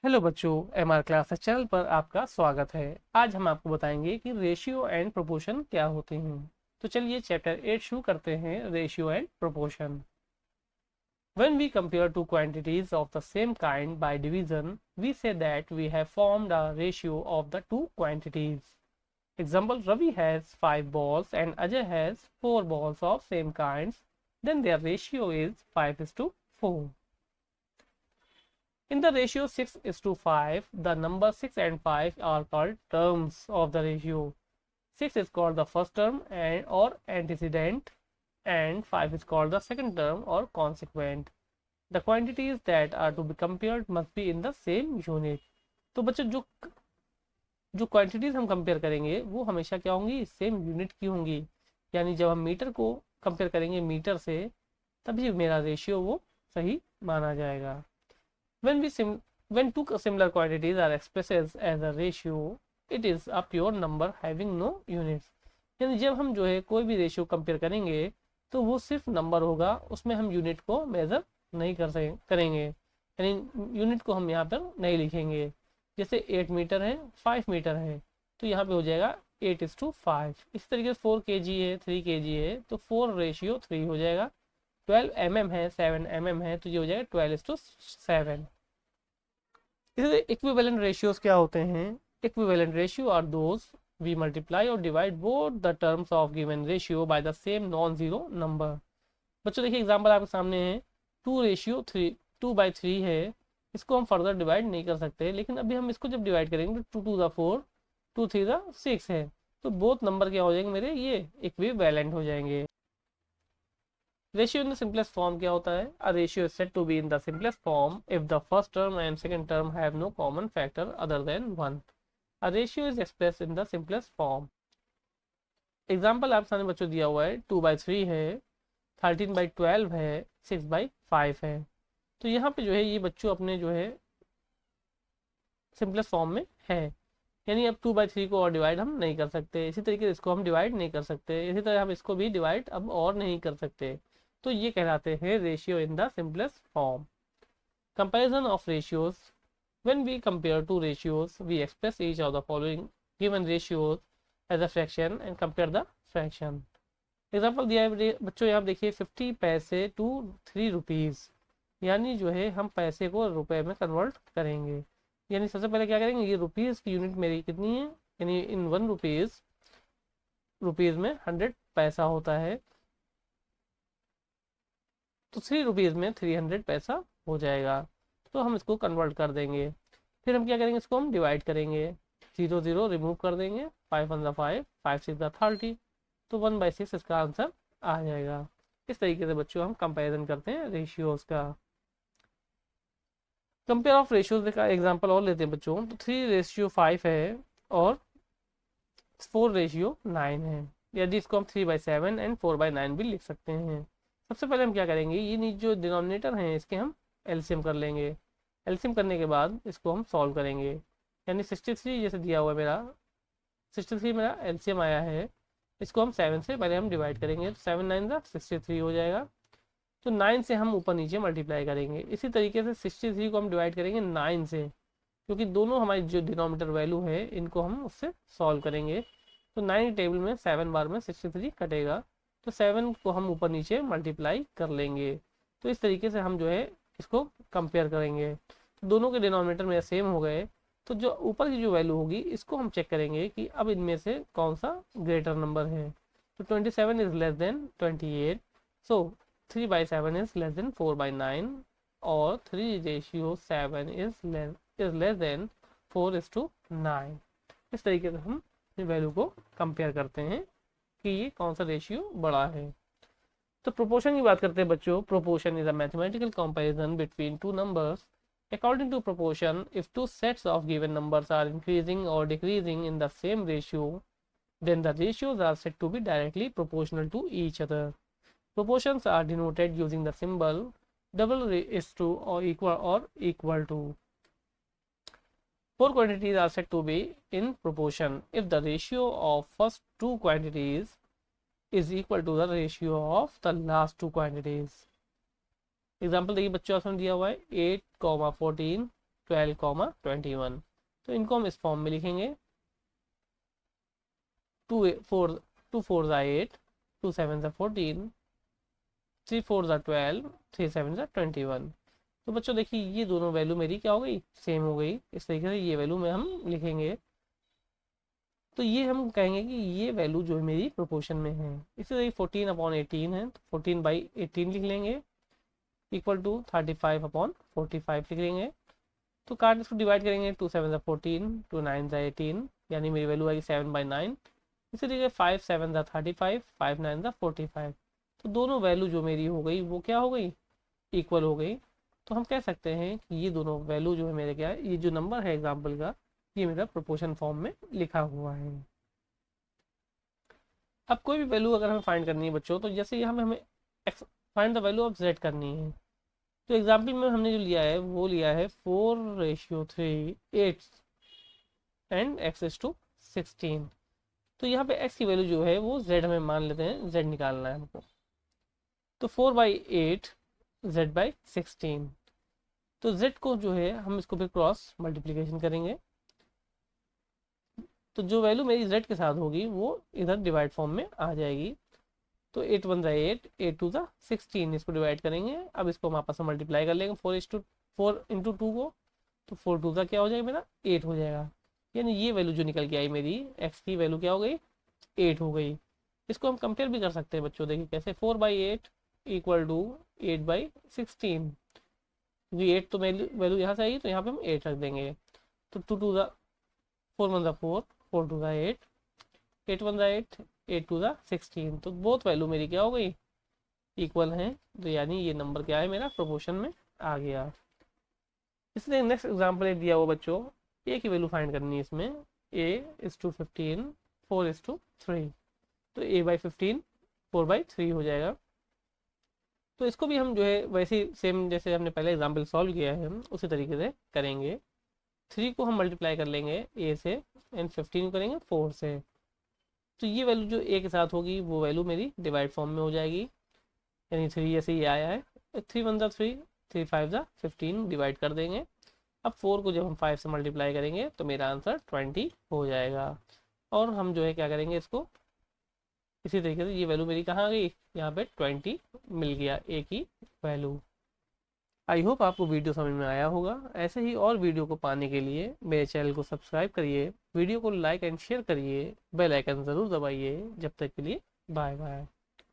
Hello बच्चों, MR classes channel पर आपका स्वागत है। आज हम आपको बताएंगे कि रेशियो एंड प्रोपोर्शन क्या होते हैं। तो चलिए चैप्टर 8 शुरू करते हैं, ratio and proportion. When we compare two quantities of the same kind by division, we say that we have formed a ratio of the two quantities. Example, Ravi has 5 balls and Ajay has 4 balls of same kinds. Then their ratio is 5:4. In the ratio 6:5, the numbers 6 and 5 are called terms of the ratio. 6 is called the first term or antecedent, and 5 is called the second term or consequent. The quantities that are to be compared must be in the same unit. तो बच्चों जो जो quantities हम compare करेंगे वो हमेशा क्या होंगी, सेम यूनिट की होंगी। यानी जब हम मीटर को कंपेयर करेंगे मीटर से, तभी मेरा रेशियो वो सही माना जाएगा। When when two similar quantities are expressed as a ratio, it is a pure number having no units. यानी जब हम जो है कोई भी रेशियो कंपेयर करेंगे तो वो सिर्फ नंबर होगा, उसमें हम यूनिट को मेजर नहीं करेंगे। यानी यूनिट को हम यहाँ पर नहीं लिखेंगे। जैसे 8 मीटर है, 5 मीटर है, तो यहाँ पे हो जाएगा 8:5। इस तरीके से 4 kg है, 3 kg है, तो 4:3 हो जाएगा। 12 mm है, 7 mm है, तो ये हो जाएगा 12:7। इसलिए इक्विवेलेंट रेशियोज क्या होते हैं? Equivalent ratio are those we multiply or divide both the terms of given ratio by the same non-zero number. बच्चों देखिए एग्जांपल आपके सामने है, 2:3, 2/3 है। इसको हम फर्दर डिवाइड नहीं कर सकते, लेकिन अभी हम इसको जब डिवाइड करेंगे तो 2 to the 4, 2 3 6 है, तो बोथ नंबर क्या हो जाएंगे मेरे, ये इक्विवेलेंट हो जाएंगे। Ratio in the simplest form क्या होता है? A ratio is said to be in the simplest form if the first term and second term have no common factor other than 1। A ratio is express in the simplest form. Example आप सामने बच्चों दिया हुआ है, 2/3 है, 13/12 है, 6/5 है। तो यहाँ पे जो है ये बच्चों अपने जो है सिंपलेस्ट फॉर्म में है। यानी अब 2/3 को और डिवाइड हम नहीं कर सकते, इसी तरीके से इसको हम डिवाइड नहीं कर सकते, इसी तरह हम इसको भी डिवाइड अब और नहीं कर सकते। तो ये कहलाते हैं ratio in the simplest form. Comparison of ratios. When we compare two ratios we express each of the following given ratios as a fraction and compare the fraction. Example दिया है बच्चों, यहाँ देखिए 50 पैसे टू 3 रुपीज़। यानी जो है हम पैसे को रुपए में कन्वर्ट करेंगे। यानी सबसे पहले क्या करेंगे, ये रुपीज़ की यूनिट मेरी कितनी है, यानी इन 1 रुपीज़ में 100 पैसा होता है, तो 3 रुपीज़ में 300 पैसा हो जाएगा। तो हम इसको कन्वर्ट कर देंगे। फिर हम क्या करेंगे, इसको हम डिवाइड करेंगे, 0 0 रिमूव कर देंगे, 5 1 5, 5 6 30, तो 1/6 इसका आंसर आ जाएगा। इस तरीके से बच्चों हम कंपैरिजन करते हैं रेशियोज का। कंपेयर ऑफ रेशियोज का एग्जांपल और लेते हैं बच्चों, तो 3:5 है और 4:9 है। यदि इसको हम 3/7 एंड 4/9 भी लिख सकते हैं। सबसे पहले हम क्या करेंगे, ये नीचे जो डिनोमिनेटर हैं इसके हम एलसीएम कर लेंगे। एलसीएम करने के बाद इसको हम सॉल्व करेंगे। यानी 63 जैसे दिया हुआ है मेरा, 63 मेरा एलसीएम आया है, इसको हम 7 से पहले हम डिवाइड करेंगे, तो 7 9 63 हो जाएगा। तो 9 से हम ऊपर नीचे मल्टीप्लाई करेंगे। इसी तरीके से 63 को हम डिवाइड करेंगे 9 से, क्योंकि दोनों हमारी जो डिनोमिनेटर वैल्यू है इनको हम उससे सॉल्व करेंगे। तो 9 टेबल में 7 बार में 63 कटेगा, तो 7 को हम ऊपर नीचे मल्टीप्लाई कर लेंगे। तो इस तरीके से हम जो है इसको कंपेयर करेंगे। तो दोनों के डिनोमिनेटर में सेम हो गए, तो जो ऊपर की जो वैल्यू होगी इसको हम चेक करेंगे कि अब इनमें से कौन सा ग्रेटर नंबर है। तो 27 is less than 28, so 3/7 is less than 4/9, और 3:7 is less than 4:9। इस तरीके से हम वैल्यू को कंपेयर करते हैं कि ये कौन सा रेशियो बड़ा है। तो प्रोपोर्शन की बात करते हैं बच्चों। Proportion is a mathematical comparison between two numbers. According to proportion, if two sets of given numbers are increasing or decreasing in the same ratio, then the ratios are said to be directly proportional to each other. Proportions are denoted using the symbol double is to or equal to. Four quantities are said to be in proportion if the ratio of first two quantities is equal to the ratio of the last two quantities. Example देखिए बच्चों, option दिया हुआ है 8, 14, 12,21। तो इनको हम इस form में लिखेंगे, 2 4 8, 2 7 14, 3 4 12, 3 7 21। तो बच्चों देखिए ये दोनों वैल्यू मेरी क्या हो गई, सेम हो गई। इस तरीके से ये वैल्यू में हम लिखेंगे, तो ये हम कहेंगे कि ये वैल्यू जो है मेरी प्रोपोर्शन में है। इसी तरह 14/18 है, तो 14/18 लिख लेंगे, इक्वल टू 35/45 लिख लेंगे। तो काट इसको डिवाइड करेंगे, 2 7 14, 2 9 18, यानी मेरी वैल्यू आएगी 7/9। इसी तरीके 5 7 35, 5 9 45। तो दोनों वैल्यू जो मेरी हो गई वो क्या हो गई, इक्वल हो गई। तो हम कह सकते हैं कि ये दोनों वैल्यू जो है मेरे क्या है, ये जो नंबर है एग्जाम्पल का, ये मेरा प्रोपोर्शन फॉर्म में लिखा हुआ है। अब कोई भी वैल्यू अगर हमें फाइंड करनी है बच्चों, तो जैसे यहाँ हमें find the value of z करनी है, तो एग्जाम्पल में हमने जो लिया है वो लिया है 4:3 8 एंड x⁻16। तो यहाँ पे x की वैल्यू जो है वो z हमें मान लेते हैं, z निकालना है हमको। तो 4/8 z/16, तो z को जो है हम इसको फिर क्रॉस मल्टीप्लीकेशन करेंगे, तो जो वैल्यू मेरी z के साथ होगी वो इधर डिवाइड फॉर्म में आ जाएगी। तो 8 1 8, 8 2 16, इसको डिवाइड करेंगे। अब इसको हम आपस में मल्टीप्लाई कर लेंगे 4 इंटू 2 को, तो 4 2 क्या हो जाएगा मेरा, 8 हो जाएगा। यानी ये वैल्यू जो निकल के आई मेरी, x की वैल्यू क्या हो गई, 8 हो गई। इसको हम कंपेयर भी कर सकते हैं बच्चों, देखिए कैसे, 4/8 इक्वल टू 8/16, क्योंकि 8 तो वैल्यू यहाँ से आई, तो यहाँ पे हम 8 रख देंगे। तो 2 2 4 1 4, 4 2 8, 8 1 8, 8 2 16। तो बोथ वैल्यू मेरी क्या हो गई, इक्वल है। तो यानी ये नंबर क्या है मेरा, प्रोपोर्शन में आ गया। इसलिए नेक्स्ट एग्जाम्पल एक दिया हुआ बच्चों, ए की वैल्यू फाइंड करनी है इसमें, a:15, 4:3। तो a/15 4/3 हो जाएगा। तो इसको भी हम जो है वैसे ही सेम जैसे हमने पहले एग्जाम्पल सॉल्व किया है हम उसी तरीके से करेंगे। 3 को हम मल्टीप्लाई कर लेंगे a से, एंड 15 को करेंगे 4 से। तो ये वैल्यू जो a के साथ होगी वो वैल्यू मेरी डिवाइड फॉर्म में हो जाएगी, यानी 3 ऐसे ही आया है। 3 1 3, 3 5 15 डिवाइड कर देंगे। अब 4 को जब हम 5 से मल्टीप्लाई करेंगे तो मेरा आंसर 20 हो जाएगा। और हम जो है क्या करेंगे, इसको इसी तरीके से, ये वैल्यू मेरी कहाँ आ गई, यहाँ पे 20 मिल गया a की वैल्यू। आई होप आपको वीडियो समझ में आया होगा। ऐसे ही और वीडियो को पाने के लिए मेरे चैनल को सब्सक्राइब करिए, वीडियो को लाइक एंड शेयर करिए, बेल आइकन ज़रूर दबाइए। जब तक के लिए बाय बाय।